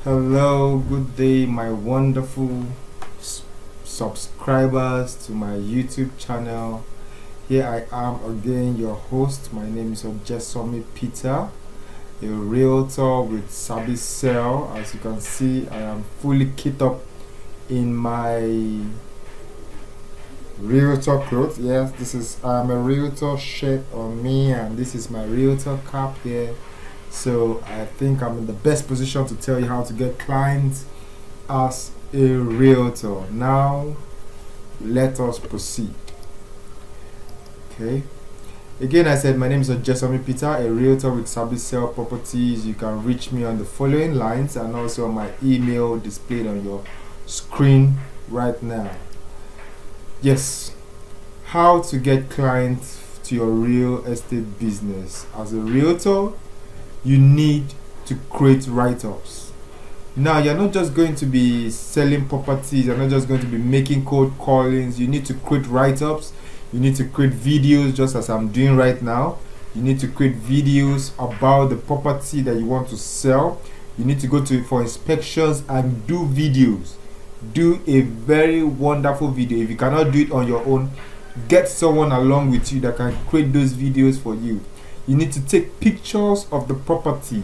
Hello, good day, my wonderful subscribers to my YouTube channel. Here I am again, your host. My name is Ojesomi Peter, a realtor with Sabi Sell. As you can see, I am fully kit up in my realtor clothes. Yes, I'm a realtor shirt on me, and this is my realtor cap here. So I think I'm in the best position to tell you how to get clients as a realtor. Now let us proceed. Okay, again, I said my name is Ojesomi Peter, a realtor with Sabi Sell Properties. You can reach me on the following lines and also on my email displayed on your screen right now. Yes, how to get clients to your real estate business. As a realtor, you need to create write-ups. Now, you're not just going to be selling properties, you're not just going to be making cold callings. You need to create write-ups. You need to create videos, just as I'm doing right now. You need to create videos about the property that you want to sell. You need to go to it for inspections and do videos. Do a very wonderful video. If you cannot do it on your own, get someone along with you that can create those videos for you. You need to take pictures of the property.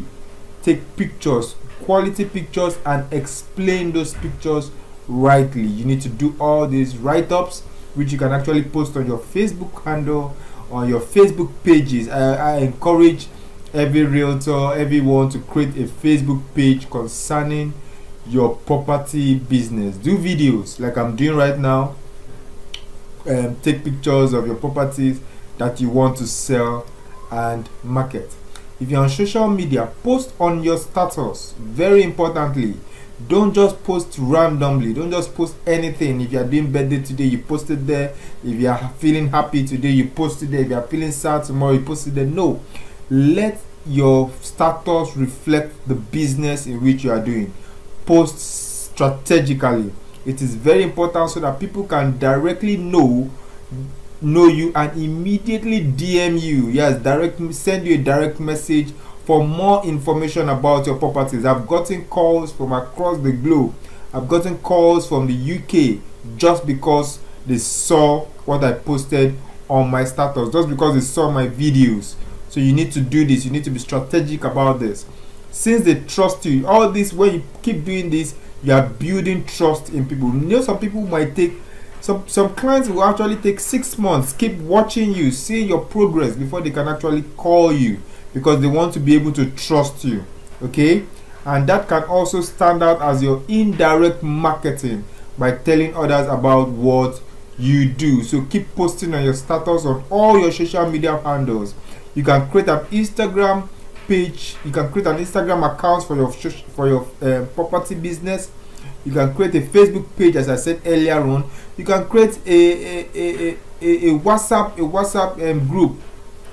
Take pictures, quality pictures, and explain those pictures rightly. You need to do all these write-ups, which you can actually post on your Facebook handle, on your Facebook pages. I encourage every realtor, everyone to create a Facebook page concerning your property business. Do videos like I'm doing right now. Take pictures of your properties that you want to sell and market. If you're on social media, post on your status. Very importantly, don't just post randomly. Don't just post anything. If you're doing birthday today, you post it there. If you're feeling happy today, you post it there. If you're feeling sad tomorrow, you post it there. No, let your status reflect the business in which you are doing. Post strategically. It is very important so that people can directly know you and immediately DM you. Yes, send you a direct message for more information about your properties. I've gotten calls from across the globe. I've gotten calls from the UK just because they saw what I posted on my status, just because they saw my videos. So you need to do this. You need to be strategic about this. Since they trust you, all this, when you keep doing this, you are building trust in people. You know, some people might take some clients will actually take 6 months, keep watching you, see your progress before they can actually call you, because they want to be able to trust you. Okay, and that can also stand out as your indirect marketing by telling others about what you do. So keep posting on your status on all your social media handles. You can create an Instagram page. You can create an Instagram account for your property business. You can create a Facebook page, as I said earlier on. You can create a WhatsApp group.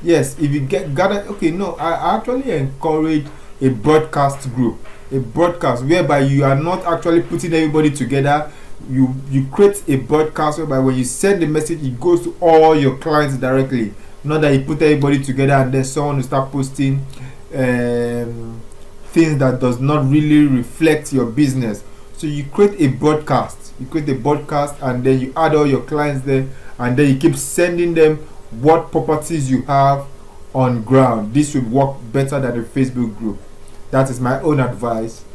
Yes, if you gather. Okay, no, I actually encourage a broadcast group, a broadcast whereby you are not actually putting everybody together. You create a broadcast whereby when you send the message, it goes to all your clients directly. Not that you put everybody together and then someone will start posting things that does not really reflect your business. So you create a broadcast. You create a broadcast and then you add all your clients there, and then you keep sending them what properties you have on ground. This would work better than a Facebook group. That is my own advice.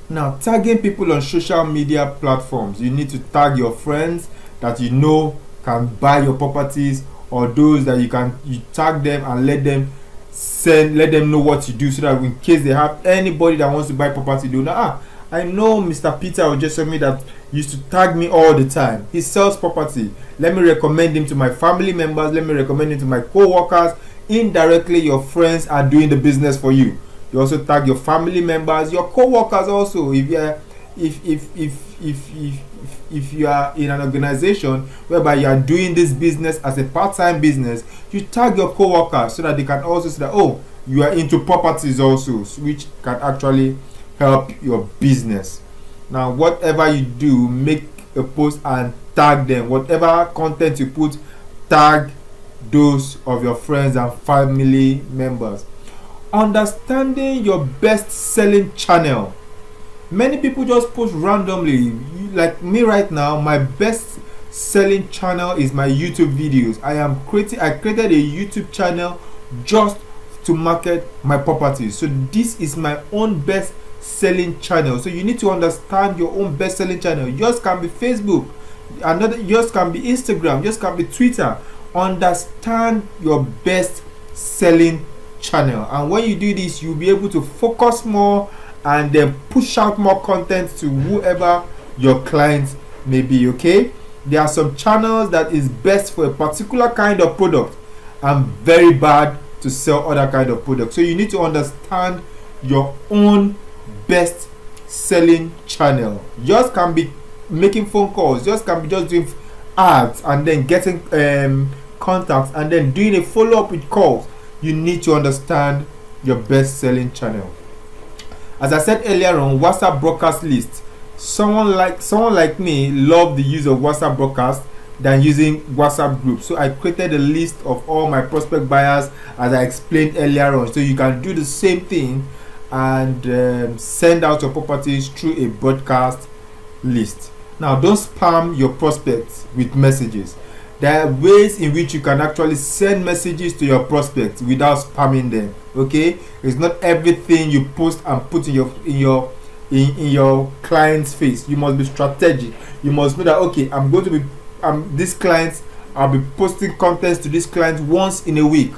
Now, tagging people on social media platforms. You need to tag your friends that you know can buy your properties, or those that you tag them and let them know what you do, so that in case they have anybody that wants to buy property, they know, I know Mr. Peter Ojesomi that used to tag me all the time. He sells property. Let me recommend him to my family members. Let me recommend him to my co-workers. Indirectly, your friends are doing the business for you. You also tag your family members, your co-workers also. If you are in an organization whereby you are doing this business as a part-time business, you tag your co-workers so that they can also see that, oh, you are into properties also, which can actually help your business. Now, whatever you do, make a post and tag them. Whatever content you put, tag those of your friends and family members. Understanding your best selling channel. Many people just post randomly. Like me right now, my best selling channel is my YouTube videos. I created a YouTube channel just to market my properties. So this is my own best selling channel. So you need to understand your own best selling channel. Yours can be Facebook, yours can be Instagram, yours can be Twitter. Understand your best selling channel, and when you do this, you'll be able to focus more and then push out more content to whoever your clients may be. Okay, there are some channels that is best for a particular kind of product and very bad to sell other kind of products. So you need to understand your own best selling channel. Yours can be making phone calls, yours can be just doing ads and then getting contacts and then doing a follow-up with calls. You need to understand your best selling channel. As I said earlier on, WhatsApp broadcast list. Someone like me love the use of WhatsApp broadcast than using WhatsApp groups. So I created a list of all my prospect buyers, as I explained earlier on. So you can do the same thing and send out your properties through a broadcast list. Now, don't spam your prospects with messages. There are ways in which you can actually send messages to your prospects without spamming them. Okay, it's not everything you post and put in your client's face. You must be strategic. You must know that, okay, I'm going to be this client, I'll be posting contents to this client once in a week.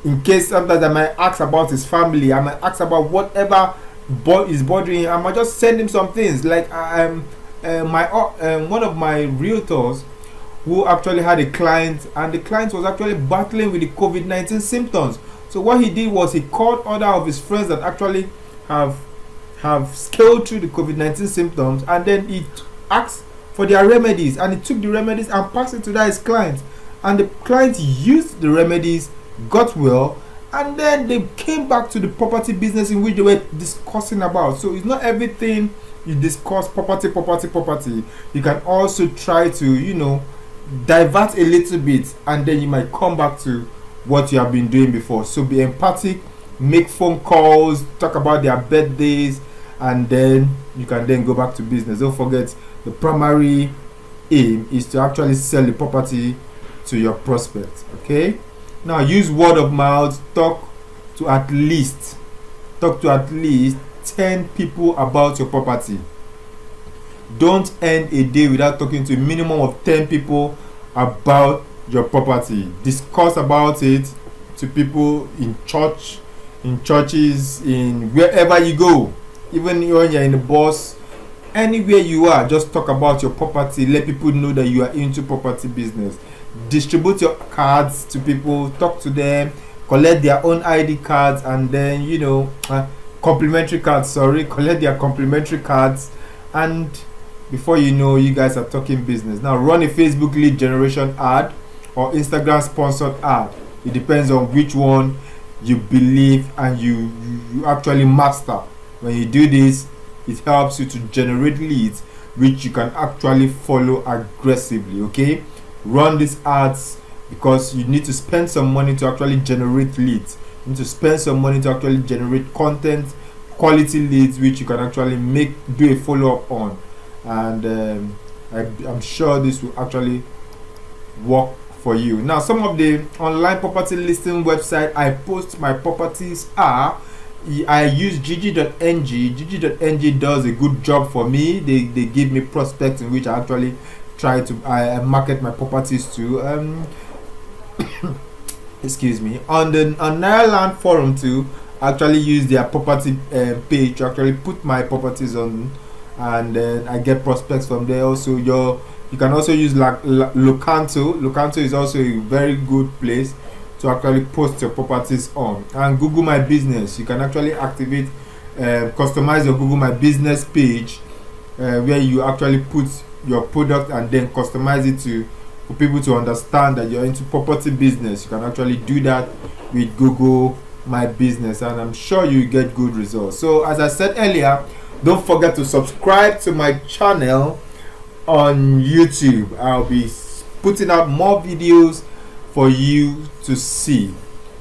In case sometimes I might ask about his family, I might ask about whatever is bothering him. I might just send him some things. Like one of my realtors who actually had a client, and the client was actually battling with the COVID-19 symptoms. So what he did was he called other of his friends that actually have scaled through the COVID-19 symptoms, and then he asked for their remedies, and he took the remedies and passed it to his client, and the client used the remedies, got well, and then they came back to the property business in which they were discussing about. So it's not everything you discuss property. You can also try to divert a little bit, and then you might come back to what you have been doing before. So be empathic, make phone calls, talk about their birthdays, and then you can then go back to business. Don't forget, the primary aim is to actually sell the property to your prospects. Okay, now use word of mouth. Talk to at least 10 people about your property. Don't end a day without talking to a minimum of 10 people about your property. Discuss about it to people in churches, in wherever you go. Even when you're in the bus, anywhere you are, just talk about your property. Let people know that you are into property business. Distribute your cards to people, talk to them, collect their own ID cards, and then complimentary cards, collect their complimentary cards, and before you know, you guys are talking business. Now run a Facebook lead generation ad or Instagram sponsored ad. It depends on which one you believe and you actually master. When you do this, it helps you to generate leads which you can actually follow aggressively. Okay, run these ads because you need to spend some money to actually generate leads. You need to spend some money to actually generate content, quality leads which you can actually do a follow-up on. And I'm sure this will actually work for you. Now, some of the online property listing website I post my properties are, I use Gigi.ng. Gigi.ng does a good job for me. They give me prospects in which I actually try to market my properties to. Excuse me. On Nairaland forum too, I actually use their property page to actually put my properties on, and then I get prospects from there. Also, you can also use Locanto. Locanto is also a very good place to actually post your properties on. And Google My Business, you can actually activate, customize your Google My Business page, where you actually put your product and then customize it for people to understand that you're into property business. You can actually do that with Google My Business, and I'm sure you get good results. So as I said earlier, don't forget to subscribe to my channel on YouTube. I'll be putting out more videos for you to see.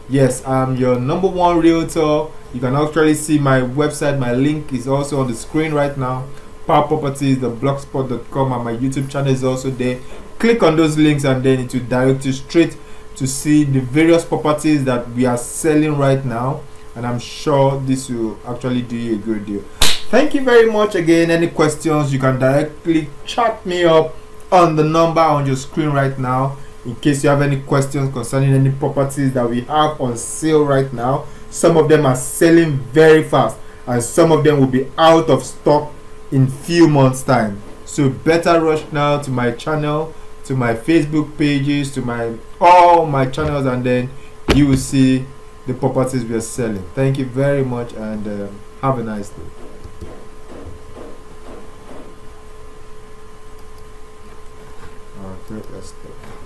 Yes, I'm your number one realtor. You can actually see my website. My link is also on the screen right now. Power Properties, the blogspot.com, and my YouTube channel is also there. Click on those links and then it will direct you straight to see the various properties that we are selling right now, and I'm sure this will actually do you a good deal. Thank you very much again. Any questions, you can directly chat me up on the number on your screen right now. In case you have any questions concerning any properties that we have on sale right now, some of them are selling very fast and some of them will be out of stock in few months time. So better rush now to my channel, to my Facebook pages, to my all my channels, and then you will see the properties we are selling. Thank you very much, and have a nice day. Okay, let's stop.